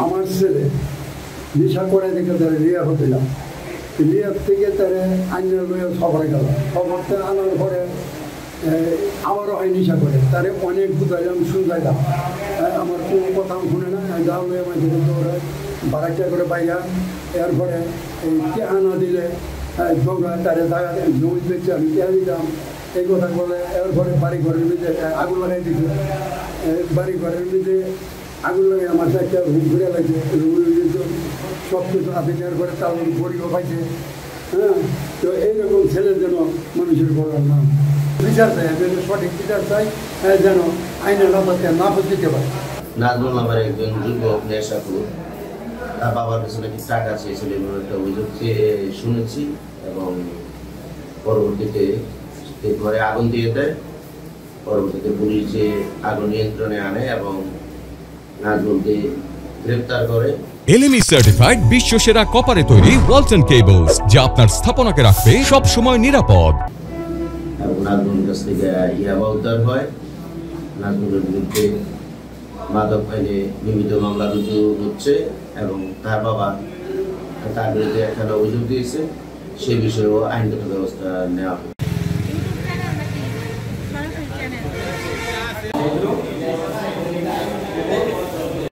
আমার ছেলে নেশা করে দেখে তারা রিয়া হতেলাম, রিয়ার থেকে তারা আইনের লইয়া খবরে গেল, খবরটা আনার পরে আমারও হয় নেশা করে, তারে অনেক বুঝাইলাম শুনলাইলাম, আমার কোনো কথা শুনে না, যাও লইয়া মাঝে ওরা বাড়াইটা করে পাইয়া, এরপরে এই আনা দিলে দৌড়ায় তারে জায়গা জমি পেয়েছে আমি কে দিতাম, এই কথা বলে এরপরে বাড়ি ঘরের মধ্যে আগুন লাগাই দিত, বাড়ি ঘরের মধ্যে আগুন লাগে আমার একটা রুম ঘুরে লাগছে, সব কিছু আপনি এরপরে তার গরিও পাইছে। হ্যাঁ, তো এইরকম ছেলের যেন মানুষের বড় নাম বিচার চাই, সঠিক বিচার চাই, যেন আইনের রাস্তাকে নাফজ দিতে পারে। নাজমুল নামের একজন যুবক নেশাখোর, তার বাবার কাছে নাকি টাকা চেয়েছিল এমন একটা অভিযোগ শুনেছি, এবং পরবর্তীতে ঘরে আগুন দিয়ে দেয়। পরবর্তীতে পুলিশ যে আগুন নিয়ন্ত্রণে আনে এবং নাজমুলকে গ্রেপ্তার করে। এলএমই সার্টিফাইড বিশ্ব সেরা কপারে তৈরি ওয়ালটন কেবলস, যা আপনার স্থাপনাকে রাখবে সব সময় নিরাপদ। এবং নাজমুলের কাছ থেকে ইয়াবা উদ্ধার হয়। নাজমুলের বিরুদ্ধে মাদক আইনে নিয়মিত মামলা রুজু হচ্ছে এবং তার বাবা তার বিরুদ্ধে এখানে অভিযোগ দিয়েছে, সে বিষয়েও আইনগত ব্যবস্থা নেওয়া হবে।